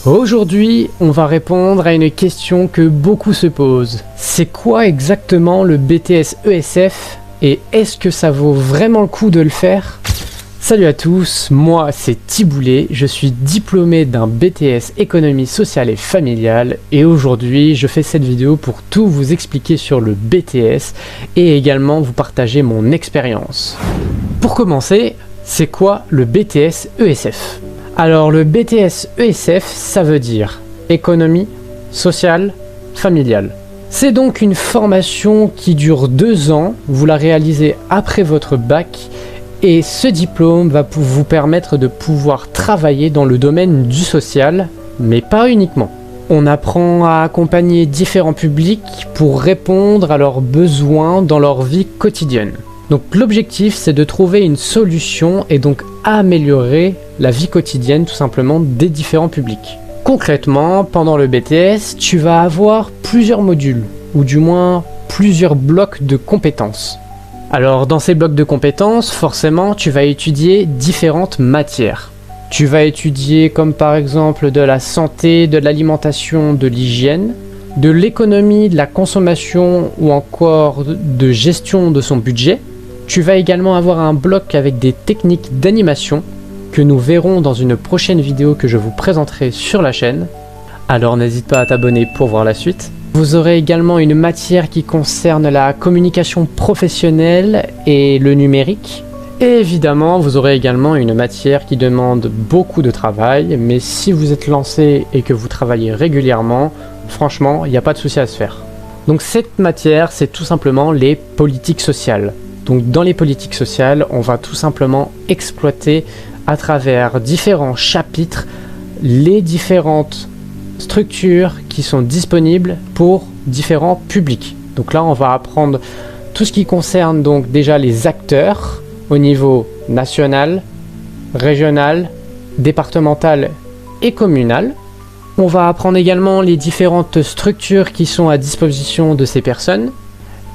Aujourd'hui, on va répondre à une question que beaucoup se posent. C'est quoi exactement le BTS ESF et est-ce que ça vaut vraiment le coup de le faire? Salut à tous, moi c'est Thiboulet, je suis diplômé d'un BTS économie sociale et familiale et aujourd'hui je fais cette vidéo pour tout vous expliquer sur le BTS et également vous partager mon expérience. Pour commencer, c'est quoi le BTS ESF? Alors le BTS ESF, ça veut dire économie sociale familiale. C'est donc une formation qui dure 2 ans, vous la réalisez après votre bac et ce diplôme va vous permettre de pouvoir travailler dans le domaine du social, mais pas uniquement. On apprend à accompagner différents publics pour répondre à leurs besoins dans leur vie quotidienne. Donc l'objectif c'est de trouver une solution et donc améliorer la vie quotidienne tout simplement des différents publics. Concrètement, pendant le BTS, tu vas avoir plusieurs modules, ou du moins plusieurs blocs de compétences. Alors dans ces blocs de compétences, forcément, tu vas étudier différentes matières. Tu vas étudier comme par exemple de la santé, de l'alimentation, de l'hygiène, de l'économie, de la consommation ou encore de gestion de son budget. Tu vas également avoir un bloc avec des techniques d'animation que nous verrons dans une prochaine vidéo que je vous présenterai sur la chaîne. Alors n'hésite pas à t'abonner pour voir la suite. Vous aurez également une matière qui concerne la communication professionnelle et le numérique. Et évidemment, vous aurez également une matière qui demande beaucoup de travail, mais si vous êtes lancé et que vous travaillez régulièrement, franchement, il n'y a pas de souci à se faire. Donc cette matière, c'est tout simplement les politiques sociales. Donc dans les politiques sociales, on va tout simplement exploiter à travers différents chapitres les différentes structures qui sont disponibles pour différents publics. Donc là, on va apprendre tout ce qui concerne donc déjà les acteurs au niveau national, régional, départemental et communal. On va apprendre également les différentes structures qui sont à disposition de ces personnes.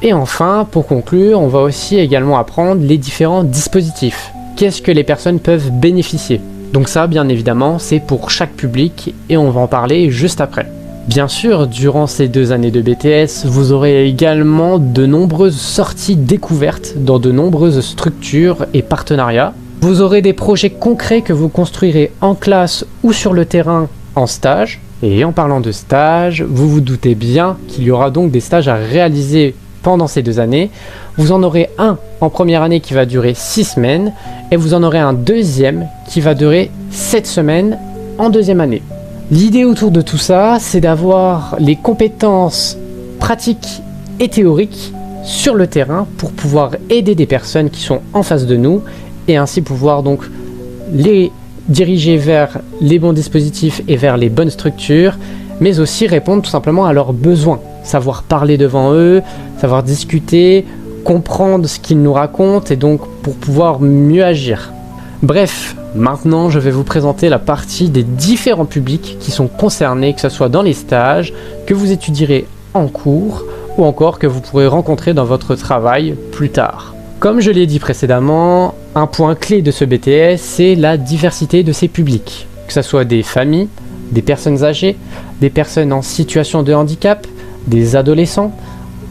Et enfin, pour conclure, on va aussi également apprendre les différents dispositifs. Qu'est-ce que les personnes peuvent bénéficier? Donc ça, bien évidemment, c'est pour chaque public et on va en parler juste après. Bien sûr, durant ces 2 années de BTS, vous aurez également de nombreuses sorties découvertes dans de nombreuses structures et partenariats. Vous aurez des projets concrets que vous construirez en classe ou sur le terrain en stage. Et en parlant de stage, vous vous doutez bien qu'il y aura donc des stages à réaliser pendant ces 2 années. Vous en aurez un en première année qui va durer 6 semaines et vous en aurez un deuxième qui va durer 7 semaines en deuxième année. L'idée autour de tout ça, c'est d'avoir les compétences pratiques et théoriques sur le terrain pour pouvoir aider des personnes qui sont en face de nous et ainsi pouvoir donc les diriger vers les bons dispositifs et vers les bonnes structures, mais aussi répondre tout simplement à leurs besoins. Savoir parler devant eux, savoir discuter, comprendre ce qu'ils nous racontent et donc pour pouvoir mieux agir. Bref, maintenant je vais vous présenter la partie des différents publics qui sont concernés, que ce soit dans les stages, que vous étudierez en cours ou encore que vous pourrez rencontrer dans votre travail plus tard. Comme je l'ai dit précédemment, un point clé de ce BTS, c'est la diversité de ces publics. Que ce soit des familles, des personnes âgées, des personnes en situation de handicap, des adolescents,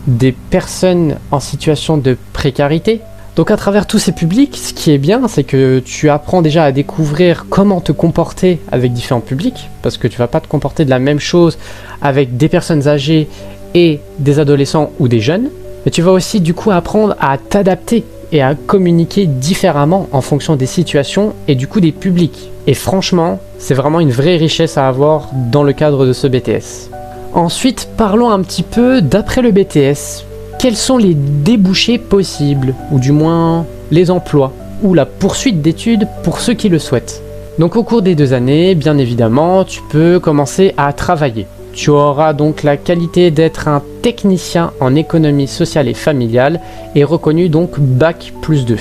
des personnes en situation de précarité. Donc à travers tous ces publics, ce qui est bien, c'est que tu apprends déjà à découvrir comment te comporter avec différents publics, parce que tu vas pas te comporter de la même chose avec des personnes âgées et des adolescents ou des jeunes, mais tu vas aussi du coup apprendre à t'adapter et à communiquer différemment en fonction des situations et du coup des publics. Et franchement, c'est vraiment une vraie richesse à avoir dans le cadre de ce BTS. Ensuite, parlons un petit peu d'après le BTS. Quels sont les débouchés possibles, ou du moins les emplois, ou la poursuite d'études pour ceux qui le souhaitent? Donc au cours des 2 années, bien évidemment, tu peux commencer à travailler. Tu auras donc la qualité d'être un technicien en économie sociale et familiale et reconnu donc Bac+2.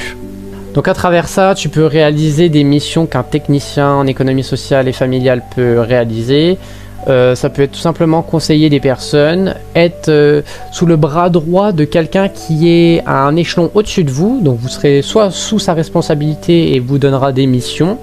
Donc à travers ça, tu peux réaliser des missions qu'un technicien en économie sociale et familiale peut réaliser. Ça peut être tout simplement conseiller des personnes, être sous le bras droit de quelqu'un qui est à un échelon au-dessus de vous, donc vous serez soit sous sa responsabilité et vous donnera des missions,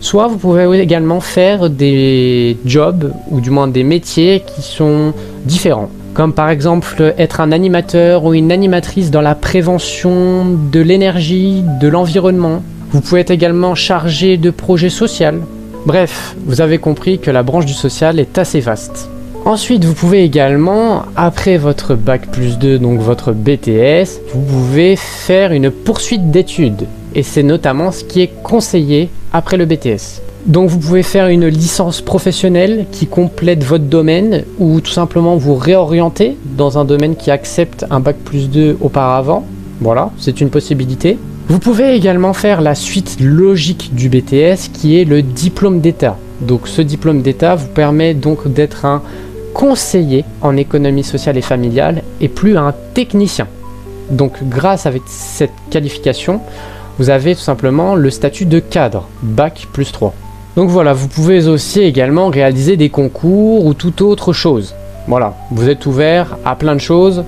soit vous pouvez également faire des jobs, ou du moins des métiers qui sont différents. Comme par exemple être un animateur ou une animatrice dans la prévention de l'énergie, de l'environnement. Vous pouvez être également chargé de projets sociaux. Bref, vous avez compris que la branche du social est assez vaste. Ensuite, vous pouvez également, après votre Bac+2, donc votre BTS, vous pouvez faire une poursuite d'études. Et c'est notamment ce qui est conseillé après le BTS. Donc vous pouvez faire une licence professionnelle qui complète votre domaine ou tout simplement vous réorienter dans un domaine qui accepte un Bac+2 auparavant. Voilà, c'est une possibilité. Vous pouvez également faire la suite logique du BTS qui est le diplôme d'État. Donc ce diplôme d'État vous permet donc d'être un conseiller en économie sociale et familiale et plus un technicien. Donc grâce à cette qualification, vous avez tout simplement le statut de cadre, Bac+3. Donc voilà, vous pouvez aussi également réaliser des concours ou toute autre chose. Voilà, vous êtes ouvert à plein de choses,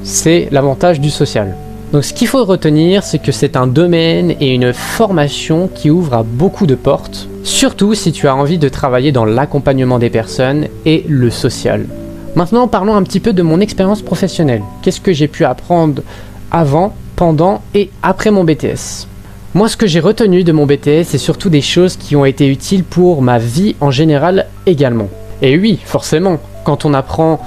c'est l'avantage du social. Donc ce qu'il faut retenir, c'est que c'est un domaine et une formation qui ouvre à beaucoup de portes, surtout si tu as envie de travailler dans l'accompagnement des personnes et le social. Maintenant, parlons un petit peu de mon expérience professionnelle. Qu'est-ce que j'ai pu apprendre avant, pendant et après mon BTS ? Moi, ce que j'ai retenu de mon BTS, c'est surtout des choses qui ont été utiles pour ma vie en général également. Et oui, forcément, quand on apprend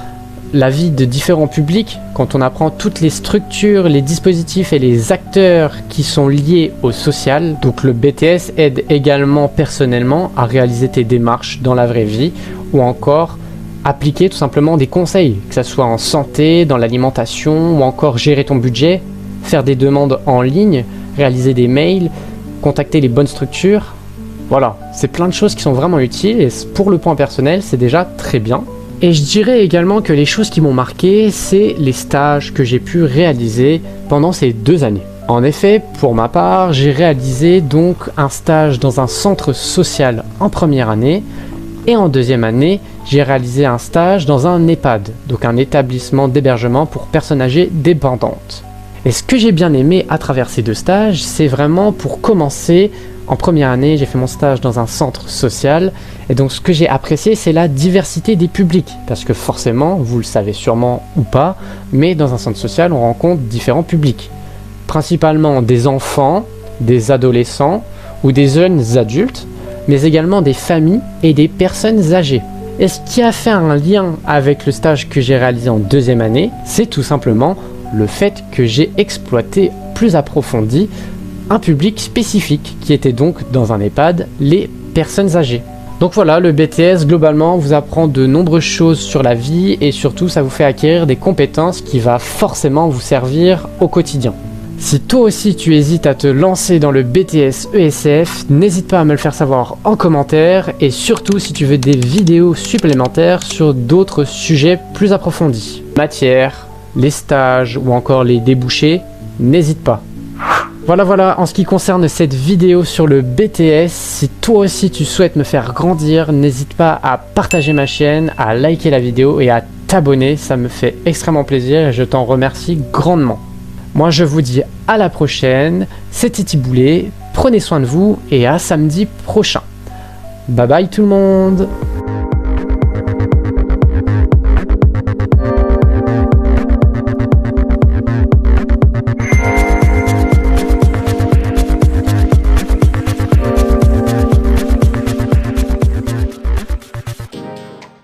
la vie de différents publics, quand on apprend toutes les structures, les dispositifs et les acteurs qui sont liés au social, donc le BTS aide également personnellement à réaliser tes démarches dans la vraie vie ou encore appliquer tout simplement des conseils, que ce soit en santé, dans l'alimentation ou encore gérer ton budget, faire des demandes en ligne, réaliser des mails, contacter les bonnes structures. Voilà, c'est plein de choses qui sont vraiment utiles et pour le point personnel, c'est déjà très bien. Et je dirais également que les choses qui m'ont marqué, c'est les stages que j'ai pu réaliser pendant ces 2 années. En effet, pour ma part, j'ai réalisé donc un stage dans un centre social en première année et en deuxième année, j'ai réalisé un stage dans un EHPAD, donc un établissement d'hébergement pour personnes âgées dépendantes. Et ce que j'ai bien aimé à travers ces 2 stages, c'est vraiment pour commencer, en première année, j'ai fait mon stage dans un centre social. Et donc ce que j'ai apprécié, c'est la diversité des publics. Parce que forcément, vous le savez sûrement ou pas, mais dans un centre social, on rencontre différents publics. Principalement des enfants, des adolescents ou des jeunes adultes, mais également des familles et des personnes âgées. Et ce qui a fait un lien avec le stage que j'ai réalisé en deuxième année, c'est tout simplement le fait que j'ai exploité plus approfondi un public spécifique qui était donc dans un EHPAD, les personnes âgées. Donc voilà, le BTS globalement vous apprend de nombreuses choses sur la vie et surtout ça vous fait acquérir des compétences qui va forcément vous servir au quotidien. Si toi aussi tu hésites à te lancer dans le BTS ESF, n'hésite pas à me le faire savoir en commentaire et surtout si tu veux des vidéos supplémentaires sur d'autres sujets plus approfondis. Matière, les stages ou encore les débouchés, n'hésite pas. Voilà, en ce qui concerne cette vidéo sur le BTS, si toi aussi tu souhaites me faire grandir, n'hésite pas à partager ma chaîne, à liker la vidéo et à t'abonner, ça me fait extrêmement plaisir et je t'en remercie grandement. Moi je vous dis à la prochaine, c'était Tiboulet, prenez soin de vous et à samedi prochain. Bye bye tout le monde.